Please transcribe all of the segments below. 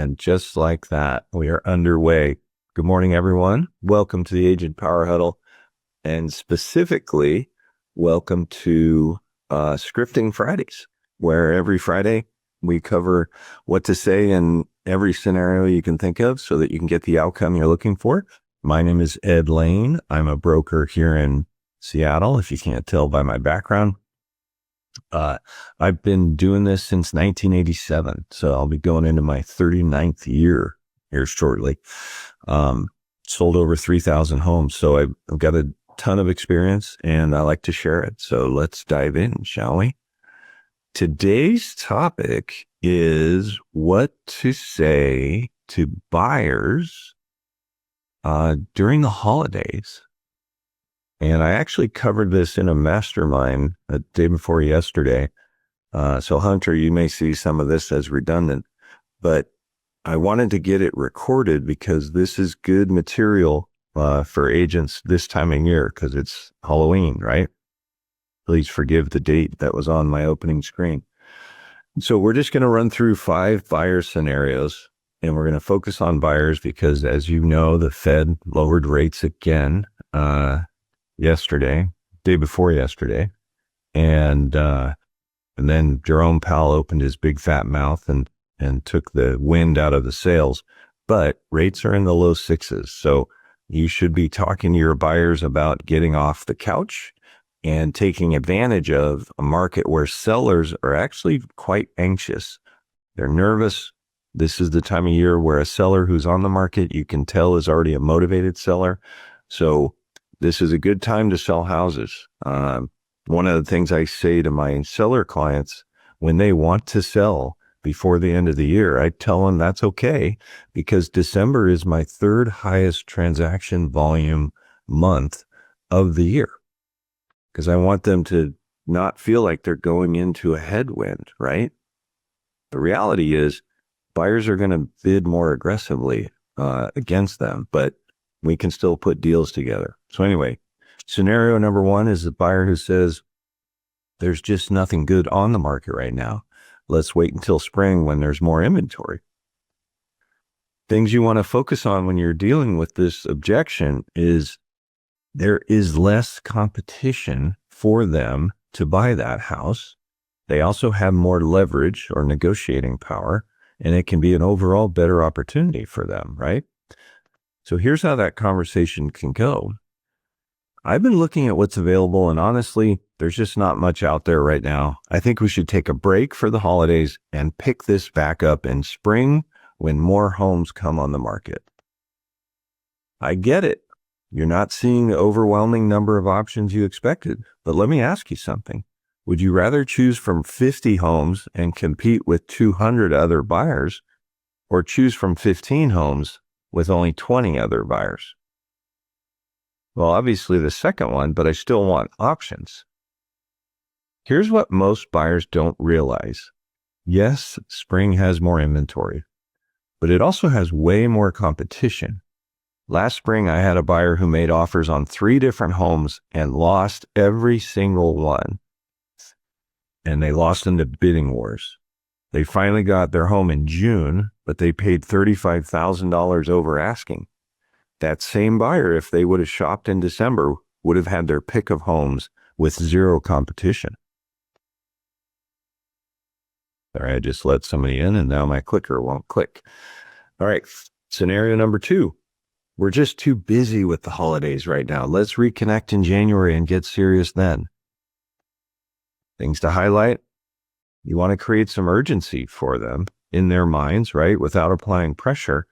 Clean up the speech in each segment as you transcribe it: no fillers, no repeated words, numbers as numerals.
And just like that, we are underway. Good morning, everyone. Welcome to the Agent Power Huddle. And specifically, welcome to Scripting Fridays, where every Friday we cover what to say in every scenario you can think of so that you can get the outcome you're looking for. My name is Ed Laine. I'm a broker here in Seattle, if you can't tell by my background. I've been doing this since 1987, so I'll be going into my 39th year here shortly. Sold over 3,000 homes, so I've got a ton of experience and I like to share it. So let's dive in, shall we? Today's topic is what to say to buyers during the holidays. And I actually covered this in a mastermind the day before yesterday. So Hunter, you may see some of this as redundant, but I wanted to get it recorded because this is good material for agents this time of year because it's Halloween, right? Please forgive the date that was on my opening screen. So we're just going to run through 5 buyer scenarios, and we're going to focus on buyers because, as you know, the Fed lowered rates again yesterday, day before yesterday. And then Jerome Powell opened his big fat mouth and took the wind out of the sails. But rates are in the low 6s. So you should be talking to your buyers about getting off the couch and taking advantage of a market where sellers are actually quite anxious. They're nervous. This is the time of year where a seller who's on the market, you can tell, is already a motivated seller. So this is a good time to sell houses. One of the things I say to my seller clients when they want to sell before the end of the year, I tell them that's okay because December is my 3rd highest transaction volume month of the year. Because I want them to not feel like they're going into a headwind, right? The reality is buyers are going to bid more aggressively against them, but we can still put deals together. So anyway, scenario number 1 is the buyer who says, there's just nothing good on the market right now. Let's wait until spring when there's more inventory. Things you want to focus on when you're dealing with this objection is there is less competition for them to buy that house. They also have more leverage or negotiating power, and it can be an overall better opportunity for them, right? So here's how that conversation can go. I've been looking at what's available, and honestly, there's just not much out there right now. I think we should take a break for the holidays and pick this back up in spring when more homes come on the market. I get it. You're not seeing the overwhelming number of options you expected, but let me ask you something. Would you rather choose from 50 homes and compete with 200 other buyers, or choose from 15 homes with only 20 other buyers? Well, obviously the second one, but I still want options. Here's what most buyers don't realize. Yes, spring has more inventory, but it also has way more competition. Last spring, I had a buyer who made offers on 3 different homes and lost every single one. And they lost into bidding wars. They finally got their home in June, but they paid $35,000 over asking. That same buyer, if they would have shopped in December, would have had their pick of homes with 0 competition. Sorry, I just let somebody in and now my clicker won't click. All right, scenario number 2. We're just too busy with the holidays right now. Let's reconnect in January and get serious then. Things to highlight. You want to create some urgency for them in their minds, right? Without applying pressure.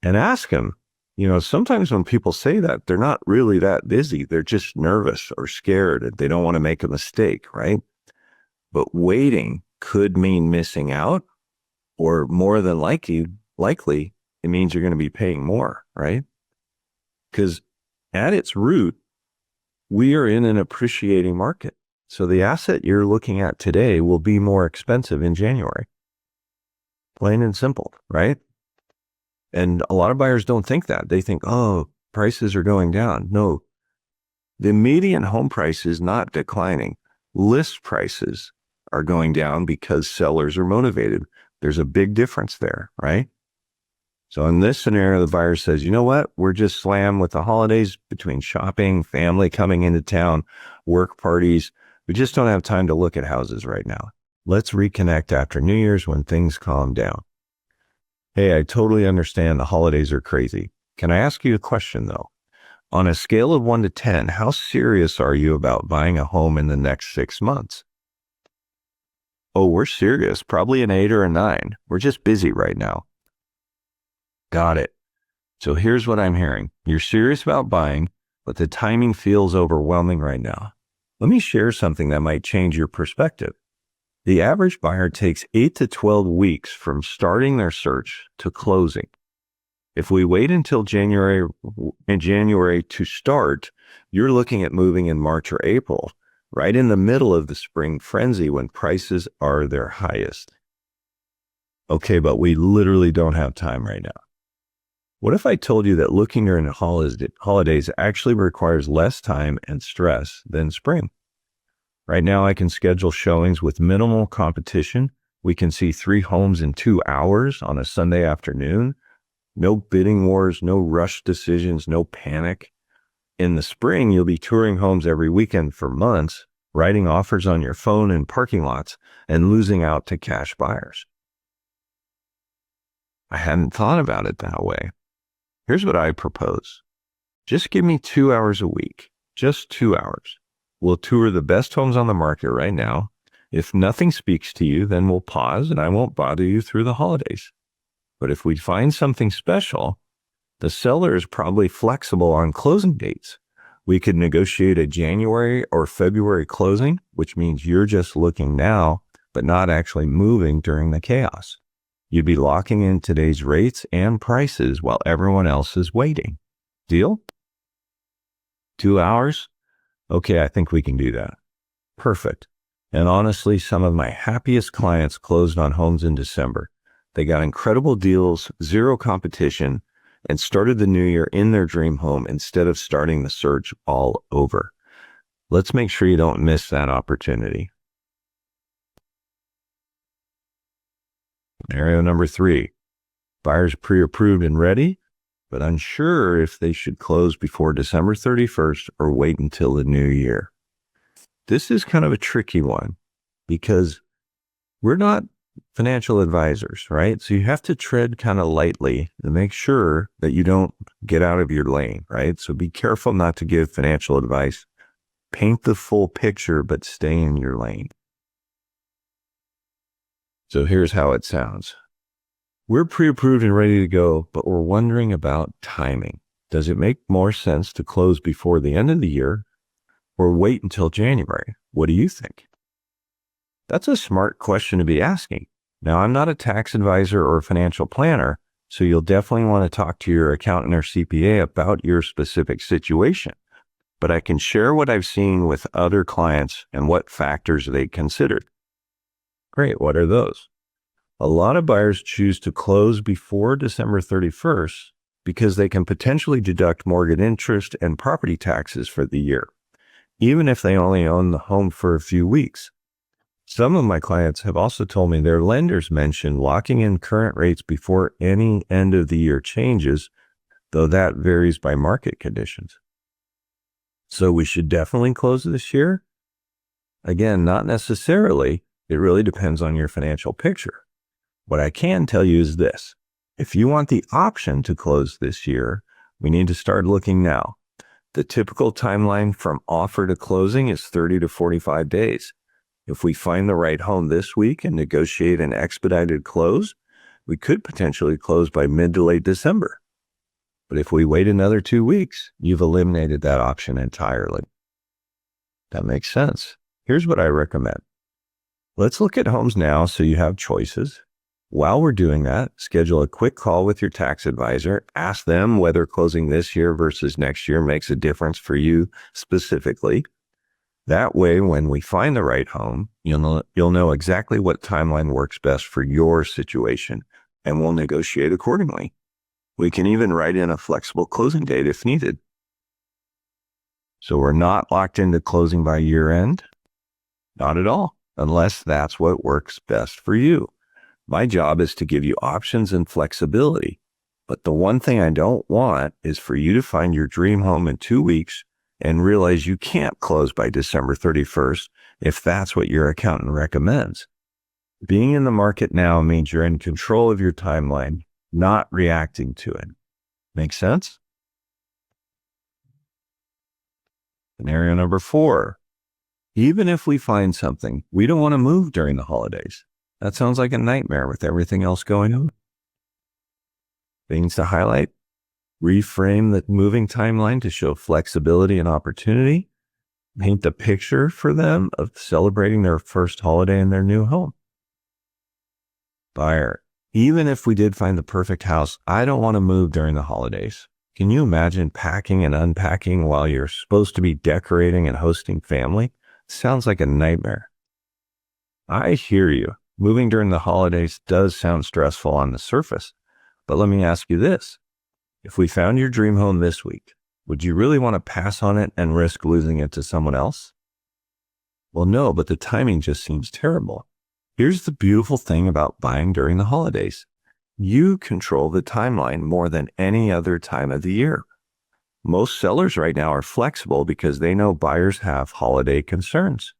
And ask them, sometimes when people say that, they're not really that busy. They're just nervous or scared. They don't want to make a mistake, right? But waiting could mean missing out, or more than likely, it means you're going to be paying more, right? Because at its root, we are in an appreciating market. So the asset you're looking at today will be more expensive in January. Plain and simple, right? And a lot of buyers don't think that. They think, oh, prices are going down. No, the median home price is not declining. List prices are going down because sellers are motivated. There's a big difference there, right? So in this scenario, the buyer says, you know what? We're just slammed with the holidays between shopping, family coming into town, work parties. We just don't have time to look at houses right now. Let's reconnect after New Year's when things calm down. Hey, I totally understand the holidays are crazy. Can I ask you a question though? On a scale of 1 to 10, how serious are you about buying a home in the next 6 months? Oh, we're serious. Probably an 8 or a 9. We're just busy right now. Got it. So here's what I'm hearing. You're serious about buying, but the timing feels overwhelming right now. Let me share something that might change your perspective. The average buyer takes 8 to 12 weeks from starting their search to closing. If we wait until January to start, you're looking at moving in March or April, right in the middle of the spring frenzy when prices are their highest. Okay, but we literally don't have time right now. What if I told you that looking during the holidays actually requires less time and stress than spring? Right now, I can schedule showings with minimal competition. We can see 3 homes in 2 hours on a Sunday afternoon. No bidding wars, no rush decisions, no panic. In the spring, you'll be touring homes every weekend for months, writing offers on your phone in parking lots, and losing out to cash buyers. I hadn't thought about it that way. Here's what I propose. Just give me 2 hours a week, just 2 hours. We'll tour the best homes on the market right now. If nothing speaks to you, then we'll pause and I won't bother you through the holidays. But if we find something special, the seller is probably flexible on closing dates. We could negotiate a January or February closing, which means you're just looking now, but not actually moving during the chaos. You'd be locking in today's rates and prices while everyone else is waiting. Deal? 2 hours? Okay, I think we can do that. Perfect. And honestly, some of my happiest clients closed on homes in December. They got incredible deals, zero competition, and started the new year in their dream home instead of starting the search all over. Let's make sure you don't miss that opportunity. Scenario number 3, buyers pre-approved and ready, but unsure if they should close before December 31st or wait until the new year. This is kind of a tricky one because we're not financial advisors, right? So you have to tread kind of lightly to make sure that you don't get out of your lane, right? So be careful not to give financial advice. Paint the full picture, but stay in your lane. So here's how it sounds. We're pre-approved and ready to go, but we're wondering about timing. Does it make more sense to close before the end of the year or wait until January? What do you think? That's a smart question to be asking. Now, I'm not a tax advisor or a financial planner, so you'll definitely want to talk to your accountant or CPA about your specific situation. But I can share what I've seen with other clients and what factors they considered. Great, what are those? A lot of buyers choose to close before December 31st because they can potentially deduct mortgage interest and property taxes for the year, even if they only own the home for a few weeks. Some of my clients have also told me their lenders mention locking in current rates before any end of the year changes, though that varies by market conditions. So we should definitely close this year? Again, not necessarily. It really depends on your financial picture. What I can tell you is this. If you want the option to close this year, we need to start looking now. The typical timeline from offer to closing is 30 to 45 days. If we find the right home this week and negotiate an expedited close, we could potentially close by mid to late December. But if we wait another 2 weeks, you've eliminated that option entirely. That makes sense. Here's what I recommend. Let's look at homes now so you have choices. While we're doing that, schedule a quick call with your tax advisor. Ask them whether closing this year versus next year makes a difference for you specifically. That way, when we find the right home, you'll know exactly what timeline works best for your situation, and we'll negotiate accordingly. We can even write in a flexible closing date if needed. So we're not locked into closing by year end? Not at all, unless that's what works best for you. My job is to give you options and flexibility. But the one thing I don't want is for you to find your dream home in 2 weeks and realize you can't close by December 31st if that's what your accountant recommends. Being in the market now means you're in control of your timeline, not reacting to it. Make sense? Scenario number 4. Even if we find something, we don't want to move during the holidays. That sounds like a nightmare with everything else going on. Things to highlight: reframe the moving timeline to show flexibility and opportunity. Paint the picture for them of celebrating their first holiday in their new home. Buyer: even if we did find the perfect house, I don't want to move during the holidays. Can you imagine packing and unpacking while you're supposed to be decorating and hosting family? Sounds like a nightmare. I hear you. Moving during the holidays does sound stressful on the surface, but let me ask you this. If we found your dream home this week, would you really want to pass on it and risk losing it to someone else? Well, no, but the timing just seems terrible. Here's the beautiful thing about buying during the holidays. You control the timeline more than any other time of the year. Most sellers right now are flexible because they know buyers have holiday concerns.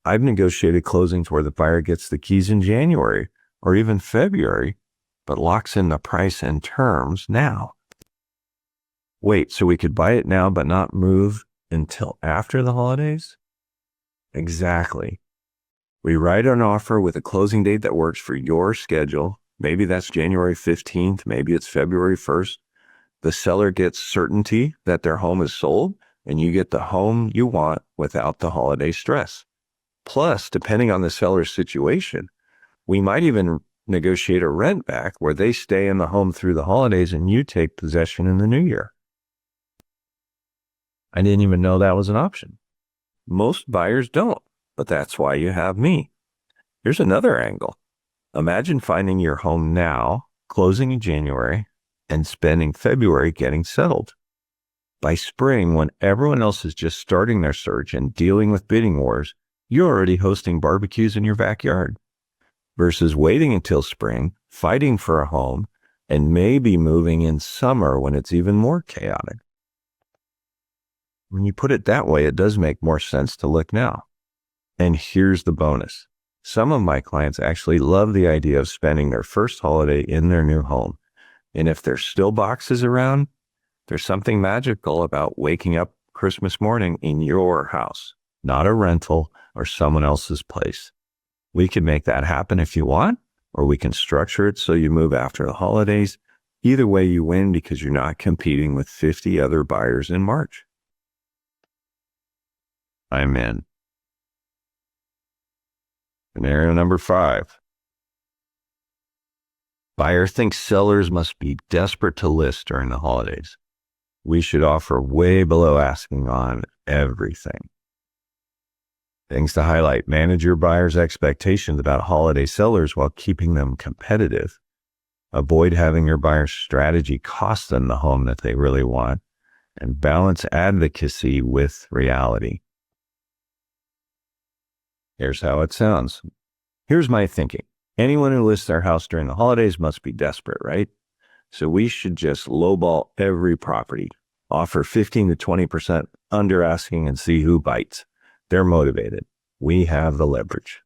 I've negotiated closings where the buyer gets the keys in January or even February, but locks in the price and terms now. Wait, so we could buy it now but not move until after the holidays? Exactly. We write an offer with a closing date that works for your schedule. Maybe that's January 15th, maybe it's February 1st. The seller gets certainty that their home is sold, and you get the home you want without the holiday stress. Plus, depending on the seller's situation, we might even negotiate a rent back where they stay in the home through the holidays and you take possession in the new year. I didn't even know that was an option. Most buyers don't, but that's why you have me. Here's another angle. Imagine finding your home now, closing in January, and spending February getting settled. By spring, when everyone else is just starting their search and dealing with bidding wars, you're already hosting barbecues in your backyard. Versus waiting until spring, fighting for a home, and maybe moving in summer when it's even more chaotic. When you put it that way, it does make more sense to look now. And here's the bonus. Some of my clients actually love the idea of spending their first holiday in their new home. And if there's still boxes around, there's something magical about waking up Christmas morning in your house, not a rental or someone else's place. We can make that happen if you want, or we can structure it so you move after the holidays. Either way, you win because you're not competing with 50 other buyers in March. I'm in. Scenario number 5. Buyer thinks sellers must be desperate to list during the holidays. We should offer way below asking on everything. Things to highlight: manage your buyer's expectations about holiday sellers while keeping them competitive. Avoid having your buyer's strategy cost them the home that they really want, and balance advocacy with reality. Here's how it sounds. Here's my thinking. Anyone who lists their house during the holidays must be desperate, right? So we should just lowball every property, offer 15 to 20% under asking, and see who bites. They're motivated. We have the leverage.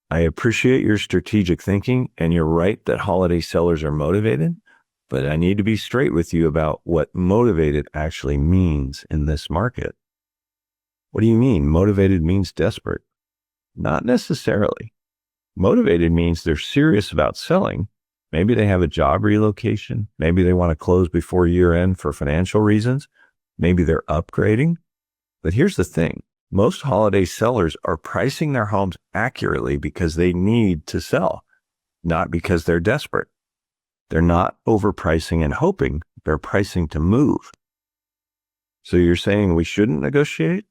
I appreciate your strategic thinking, and you're right that holiday sellers are motivated, but I need to be straight with you about what motivated actually means in this market. What do you mean? Motivated means desperate? Not necessarily. Motivated means they're serious about selling. Maybe they have a job relocation. Maybe they want to close before year end for financial reasons. Maybe they're upgrading. But here's the thing. Most holiday sellers are pricing their homes accurately because they need to sell, not because they're desperate. They're not overpricing and hoping. They're pricing to move. So you're saying we shouldn't negotiate?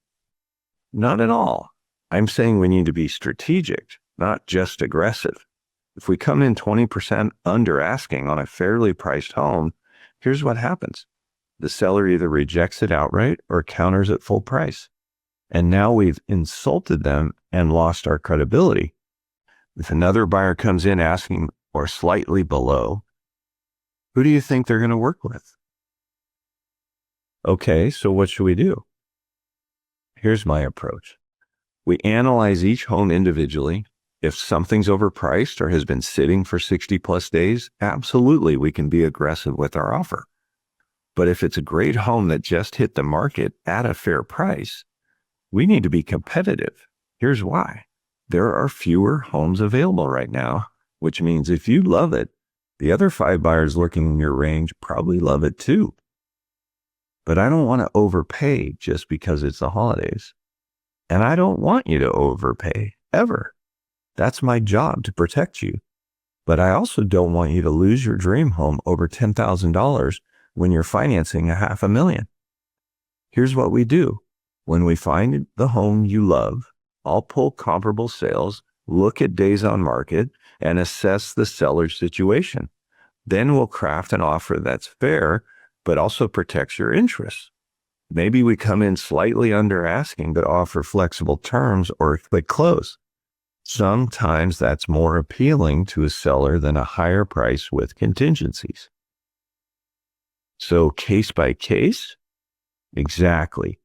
Not at all. I'm saying we need to be strategic, not just aggressive. If we come in 20% under asking on a fairly priced home, here's what happens. The seller either rejects it outright or counters at full price. And now we've insulted them and lost our credibility. If another buyer comes in asking or slightly below, Who do you think they're going to work with? Okay, so what should we do? Here's my approach. We analyze each home individually. If something's overpriced or has been sitting for 60 plus days, absolutely, we can be aggressive with our offer. But if it's a great home that just hit the market at a fair price, we need to be competitive. Here's why. There are fewer homes available right now, which means if you love it, the other 5 buyers looking in your range probably love it too. But I don't want to overpay just because it's the holidays. And I don't want you to overpay ever. That's my job, to protect you. But I also don't want you to lose your dream home over $10,000 when you're financing $500,000. Here's what we do. When we find the home you love, I'll pull comparable sales, look at days on market, and assess the seller's situation. Then we'll craft an offer that's fair, but also protects your interests. Maybe we come in slightly under asking, but offer flexible terms or a quick close. Sometimes that's more appealing to a seller than a higher price with contingencies. So case by case? Exactly.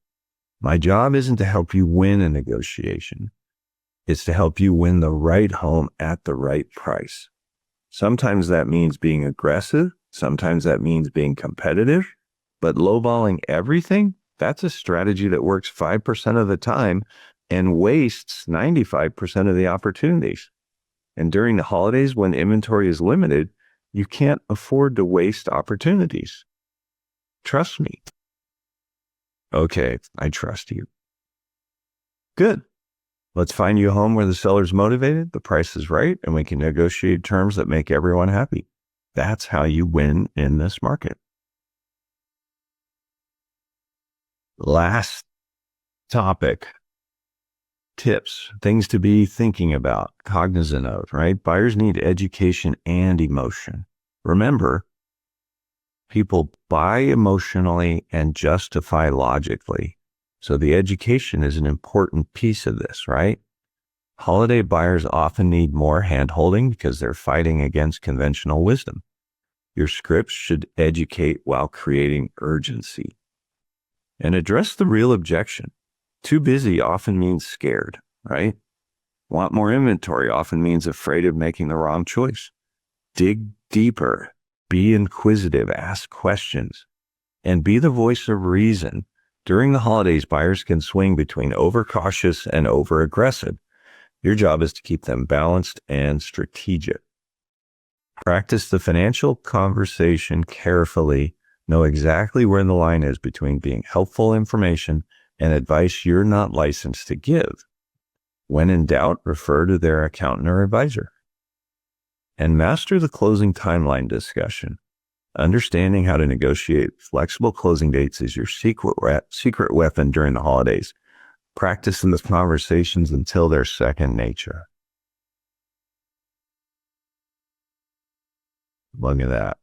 My job isn't to help you win a negotiation. It's to help you win the right home at the right price. Sometimes that means being aggressive. Sometimes that means being competitive. But lowballing everything, that's a strategy that works 5% of the time and wastes 95% of the opportunities. And during the holidays, when inventory is limited, you can't afford to waste opportunities. Trust me. Okay, I trust you. Good. Let's find you a home where the seller's motivated, the price is right, and we can negotiate terms that make everyone happy. That's how you win in this market. Last topic. Tips, things to be thinking about, cognizant of, right? Buyers need education and emotion. Remember, people buy emotionally and justify logically. So the education is an important piece of this, right? Holiday buyers often need more hand-holding because they're fighting against conventional wisdom. Your scripts should educate while creating urgency. And address the real objection. Too busy often means scared, right? Want more inventory often means afraid of making the wrong choice. Dig deeper, be inquisitive, ask questions, and be the voice of reason. During the holidays, buyers can swing between overcautious and overaggressive. Your job is to keep them balanced and strategic. Practice the financial conversation carefully. Know exactly where the line is between being helpful information and advice you're not licensed to give. When in doubt, refer to their accountant or advisor. And master the closing timeline discussion. Understanding how to negotiate flexible closing dates is your secret weapon during the holidays. Practice in the conversations until they're second nature. Look at that.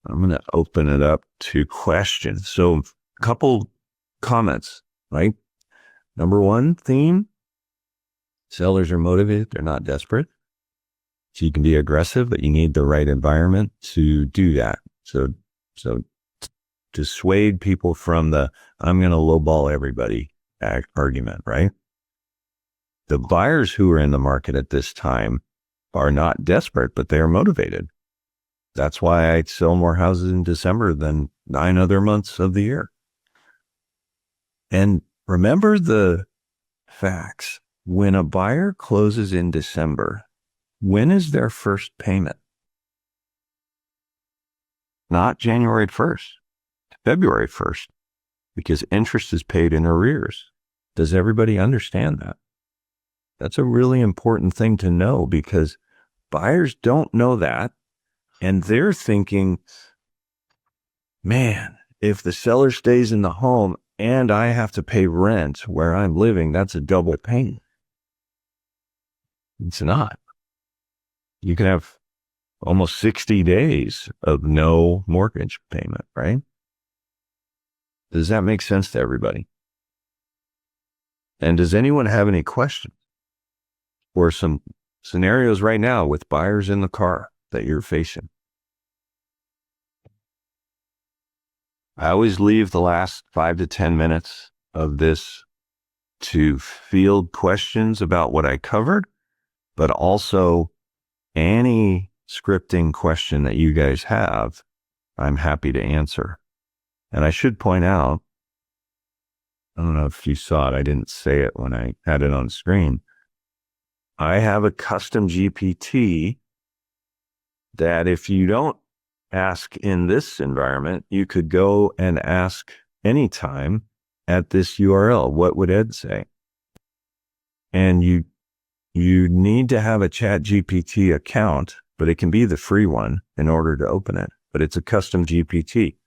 I'm going to open it up to questions. So a couple comments, right? Number one theme, sellers are motivated. They're not desperate. So you can be aggressive, but you need the right environment to do that. So dissuade people from the, I'm going to lowball everybody argument, right? The buyers who are in the market at this time are not desperate, but they are motivated. That's why I sell more houses in December than 9 other months of the year. And remember the facts. When a buyer closes in December, when is their first payment? Not January 1st, February 1st, because interest is paid in arrears. Does everybody understand that? That's a really important thing to know because buyers don't know that. And they're thinking, man, if the seller stays in the home and I have to pay rent where I'm living, that's a double pain. It's not. You can have almost 60 days of no mortgage payment, right? Does that make sense to everybody? And does anyone have any questions or some scenarios right now with buyers in the car that you're facing? I always leave the last 5 to 10 minutes of this to field questions about what I covered, but also any scripting question that you guys have, I'm happy to answer. And I should point out, I don't know if you saw it, I didn't say it when I had it on screen. I have a custom GPT that if you don't ask in this environment, you could go and ask anytime at this URL. What would Ed say? And you need to have a ChatGPT account, but it can be the free one in order to open it. But it's a custom GPT.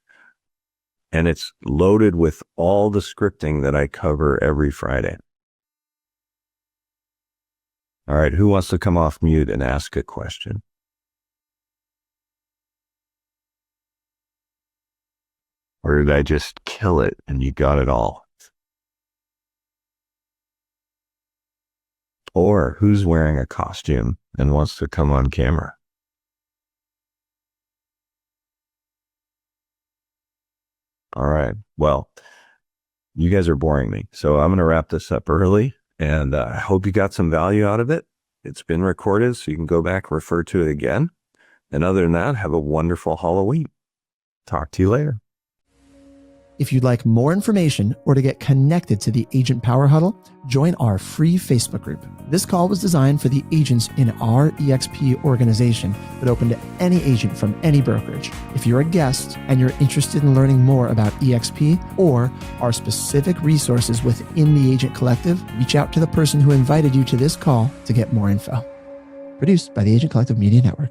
And it's loaded with all the scripting that I cover every Friday. All right, who wants to come off mute and ask a question? Or did I just kill it and you got it all? Or who's wearing a costume and wants to come on camera? All right. Well, you guys are boring me. So I'm going to wrap this up early, and I hope you got some value out of it. It's been recorded, so you can go back and refer to it again. And other than that, have a wonderful Halloween. Talk to you later. If you'd like more information or to get connected to the Agent Power Huddle, join our free Facebook group. This call was designed for the agents in our EXP organization, but open to any agent from any brokerage. If you're a guest and you're interested in learning more about EXP or our specific resources within the Agent Collective, reach out to the person who invited you to this call to get more info. Produced by the Agent Collective Media Network.